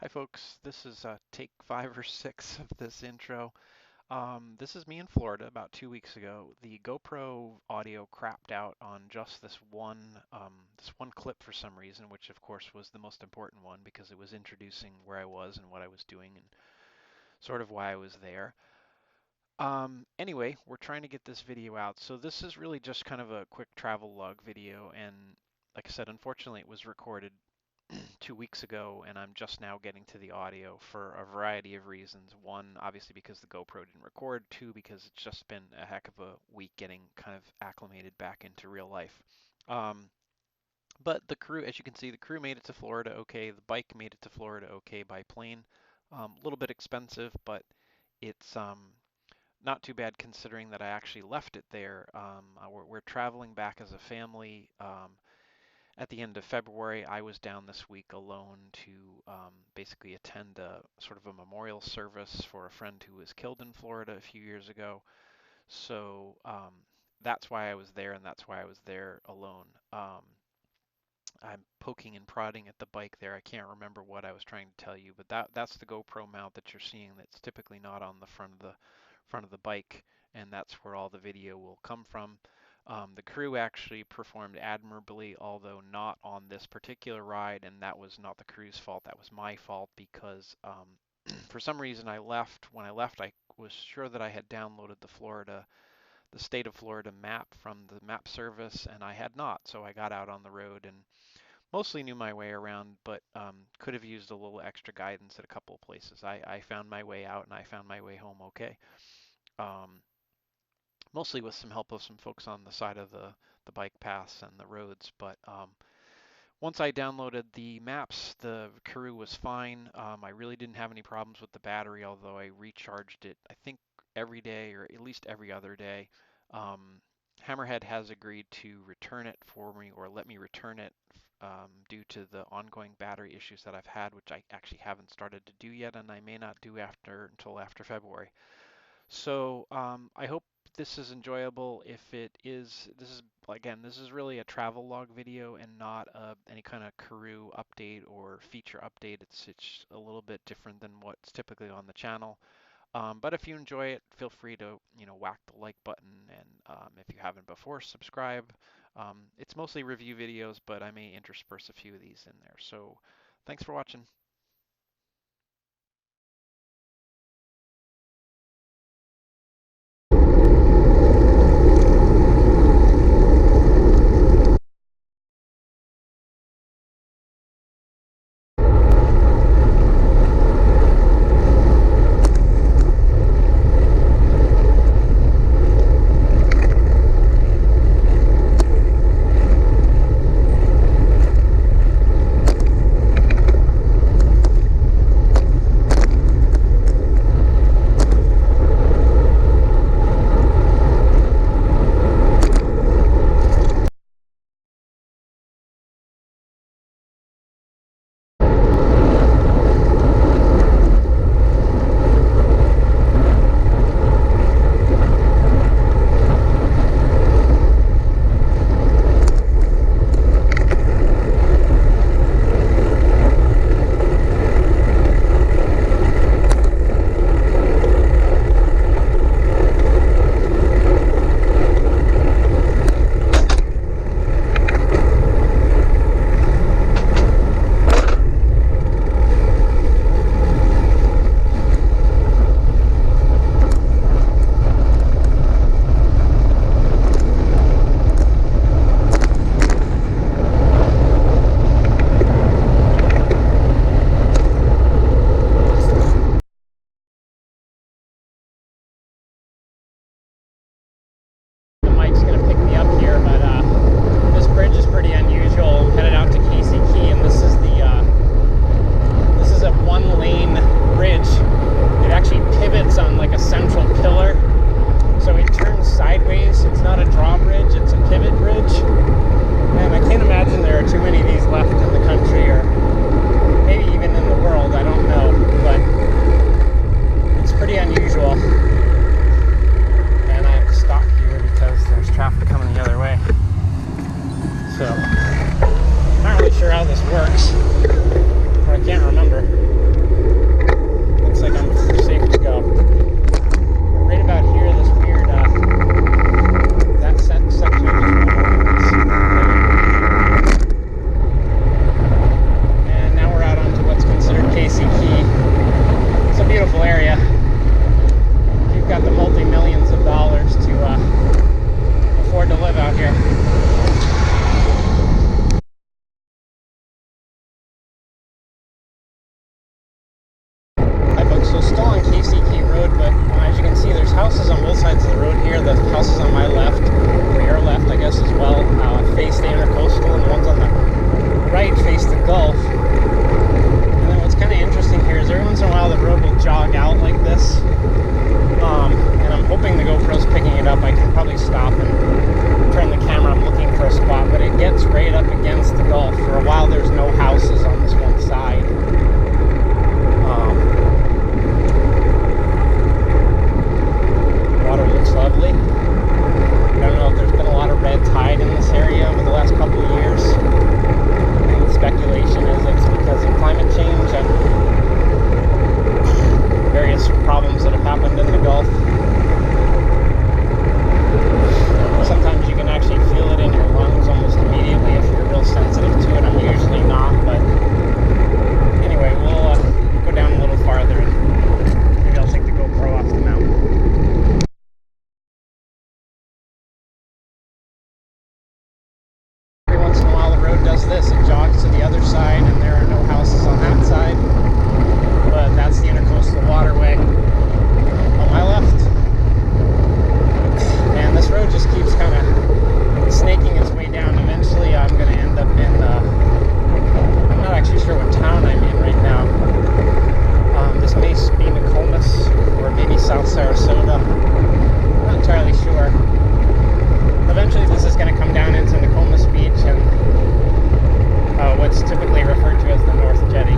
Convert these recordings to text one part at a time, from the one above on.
Hi folks, this is take 5 or 6 of this intro. This is me in Florida about 2 weeks ago. The GoPro audio crapped out on just this one clip for some reason, which of course was the most important one because it was introducing where I was and what I was doing and sort of why I was there. Anyway, we're trying to get this video out. So this is really just kind of a quick travel log video, and like I said, unfortunately it was recorded 2 weeks ago, and I'm just now getting to the audio for a variety of reasons. One, obviously because the GoPro didn't record. Two, because it's just been a heck of a week getting kind of acclimated back into real life. But the crew, as you can see, the crew made it to Florida okay. The bike made it to Florida okay by plane. A little bit expensive, but it's not too bad considering that I actually left it there. We're traveling back as a family. At the end of February, I was down this week alone to basically attend a sort of a memorial service for a friend who was killed in Florida a few years ago. So that's why I was there, and that's why I was there alone. I'm poking and prodding at the bike there. I can't remember what I was trying to tell you, but that's the GoPro mount that you're seeing. That's typically not on the front of the bike, and that's where all the video will come from. The crew actually performed admirably, although not on this particular ride, and that was not the crew's fault. That was my fault because for some reason I left. When I left, I was sure that I had downloaded the state of Florida map from the map service, and I had not. So I got out on the road and mostly knew my way around, but could have used a little extra guidance at a couple of places. I found my way out and I found my way home okay. Um, Mostly with some help of some folks on the side of the bike paths and the roads. But once I downloaded the maps, the Karoo was fine. I really didn't have any problems with the battery, although I recharged it, I think, every day or at least every other day. Hammerhead has agreed to return it for me or let me return it due to the ongoing battery issues that I've had, which I actually haven't started to do yet, and I may not do until after February. So I hope this is enjoyable. If it is, this is really a travel log video and not any kind of Karoo update or feature update. It's a little bit different than what's typically on the channel. But if you enjoy it, feel free to whack the like button, and if you haven't before, subscribe. It's mostly review videos, but I may intersperse a few of these in there. So thanks for watching. So, not really sure how this works, but I can't remember. ago. Right about here, this weird, that section just went over. And now we're out onto what's considered Casey Key. It's a beautiful area. You've got the multi-millions of dollars to afford to live out here. So still on Casey Key Road, but as you can see, there's houses on both sides of the road here. The houses on my left, or your left, I guess, as well, face the Intercoastal, and the ones on the right face the Gulf. And then what's kind of interesting here is every once in a while the road will jog out like this. And I'm hoping the GoPro's picking it up. I can probably stop and turn the camera. I'm looking for a spot, but it gets right up against the Gulf. For a while there's no houses on this one side. Water looks lovely. I don't know if there's been a lot of red tide in this area over the last couple of years. And the speculation is it's because of climate change and various problems that have happened in the Gulf. Sometimes you can actually feel it in your lungs almost immediately if you're real sensitive to it. I'm usually not, but anyway, we'll go down a little farther and maybe I'll take the GoPro off the mountain. Does this, it jogs to the other side, and there are no houses on that side, but that's the Intercoastal Waterway on my left. And this road just keeps kind of snaking its way down. Eventually I'm going to end up in I'm not actually sure what town I'm in right now. This may be Nokomis or maybe South Sarasota, I'm not entirely sure. Eventually this is going to come down into Nokomis Beach and what's typically referred to as the North Jetty.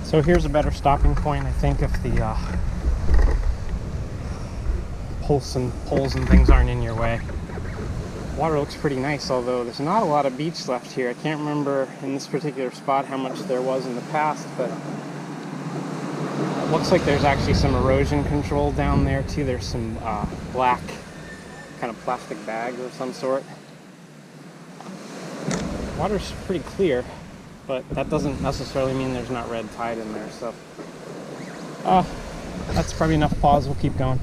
So here's a better stopping point, I think, if the poles and things aren't in your way. Water looks pretty nice, although there's not a lot of beach left here. I can't remember in this particular spot how much there was in the past, but it looks like there's actually some erosion control down there too. There's some black kind of plastic bags of some sort. Water's pretty clear, but that doesn't necessarily mean there's not red tide in there. So that's probably enough pause. We'll keep going.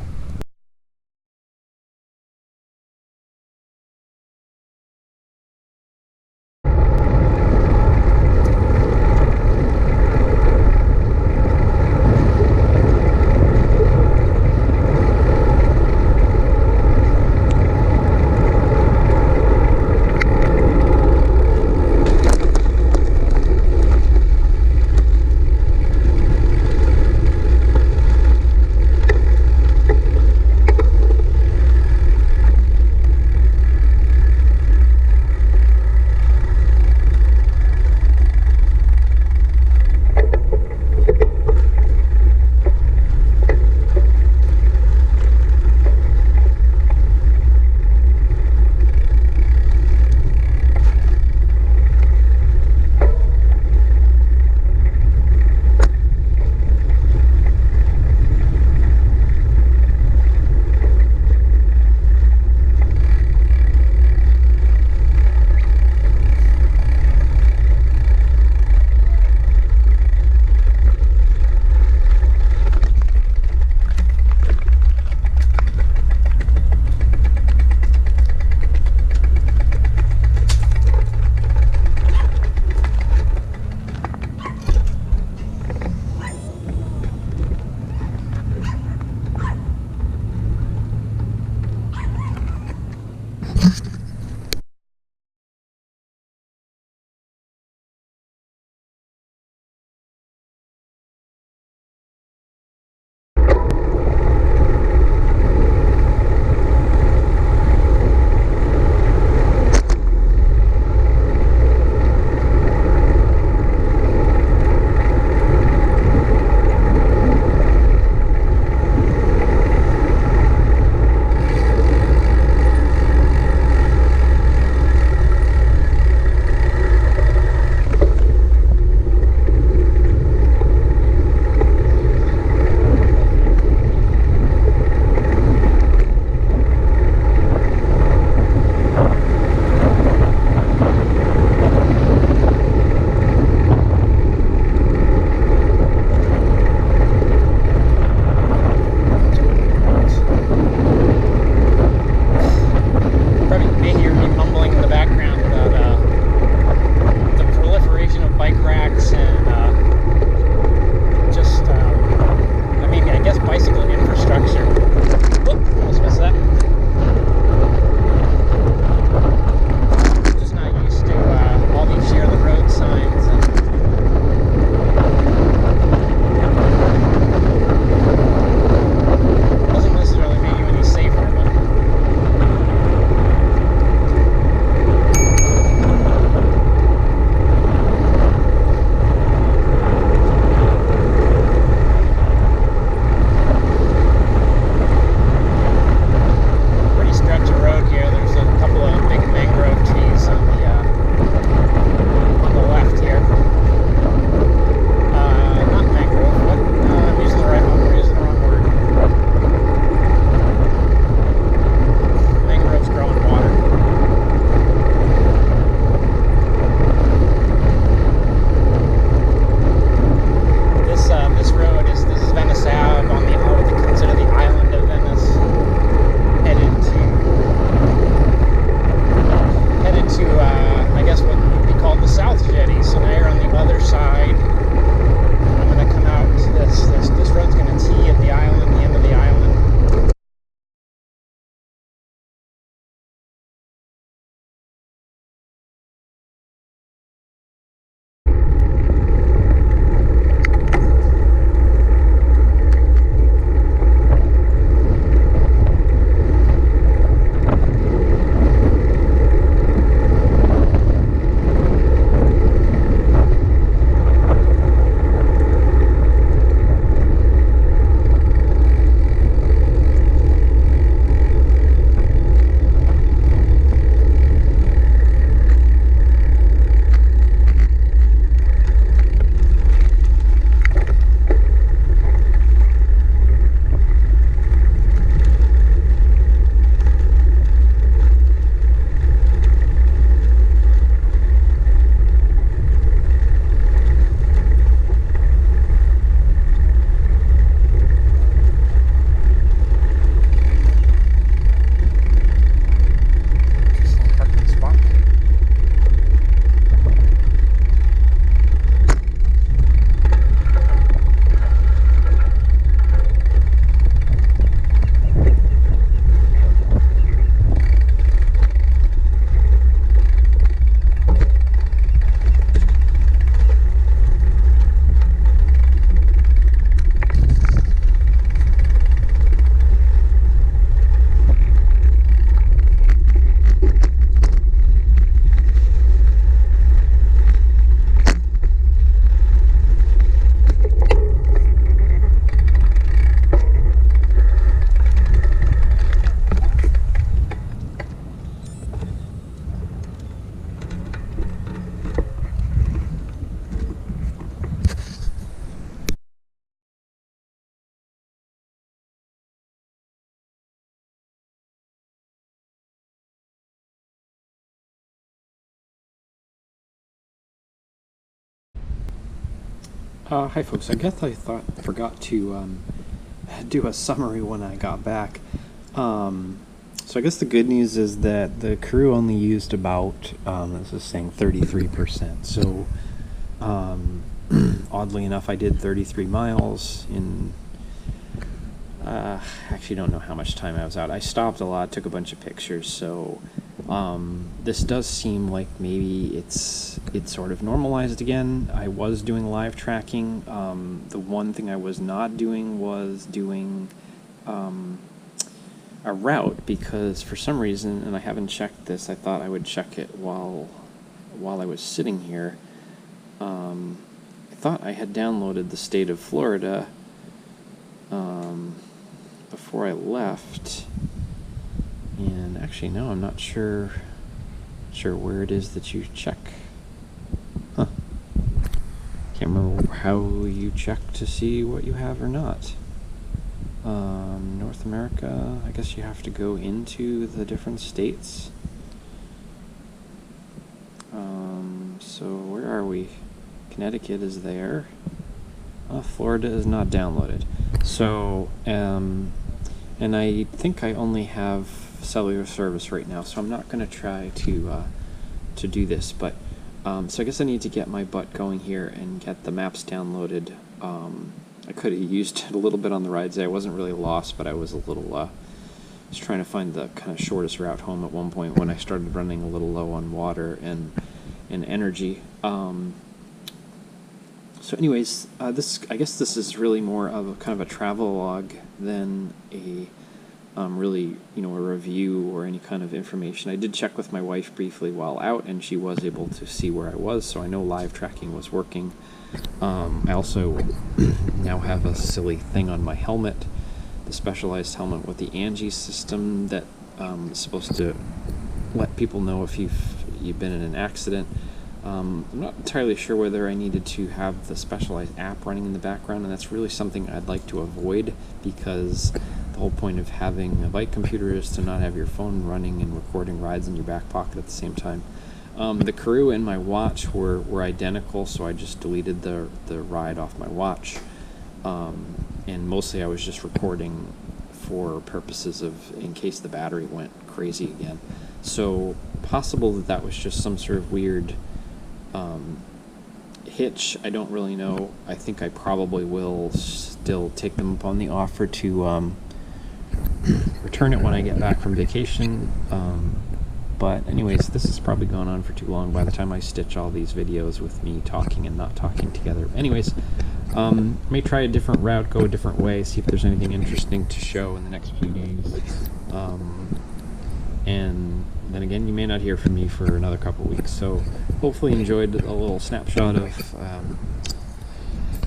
Hi folks, I guess I forgot to do a summary when I got back. So I guess the good news is that the Karoo only used about, this is saying 33%. So oddly enough, I did 33 miles in, actually don't know how much time I was out. I stopped a lot, took a bunch of pictures, so this does seem like maybe it's sort of normalized again. I was doing live tracking. The one thing I was not doing was doing a route, because for some reason, and I haven't checked this, I thought I would check it while I was sitting here. I thought I had downloaded the state of Florida before I left. And actually, no, I'm not sure where it is that you check. Huh. Can't remember how you check to see what you have or not. North America, I guess you have to go into the different states. So where are we? Connecticut is there. Florida is not downloaded. So, and I think I only have cellular service right now, so I'm not going to try to do this, but so I guess I need to get my butt going here and get the maps downloaded. I could have used it a little bit on the rides. I wasn't really lost, but I was a little just trying to find the kind of shortest route home at one point when I started running a little low on water and energy. So anyways, I guess this is really more of a kind of a travelogue than a really, a review or any kind of information. I did check with my wife briefly while out, and she was able to see where I was, so I know live tracking was working. I also now have a silly thing on my helmet, the specialized helmet with the Angie system that is supposed to let people know if you've been in an accident. I'm not entirely sure whether I needed to have the specialized app running in the background, and that's really something I'd like to avoid, because the whole point of having a bike computer is to not have your phone running and recording rides in your back pocket at the same time. The Karoo and my watch were identical, so I just deleted the ride off my watch, and mostly I was just recording for purposes of in case the battery went crazy again. So possible that was just some sort of weird hitch. I don't really know. I think I probably will still take them up on the offer to return it when I get back from vacation. But anyways, this has probably gone on for too long by the time I stitch all these videos with me talking and not talking together. Anyways, may try a different route, go a different way, see if there's anything interesting to show in the next few days. And then again, you may not hear from me for another couple weeks. So hopefully enjoyed a little snapshot of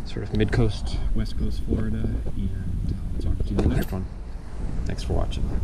sort of mid-coast, west coast Florida, and I'll talk to you in the next one. Thanks for watching.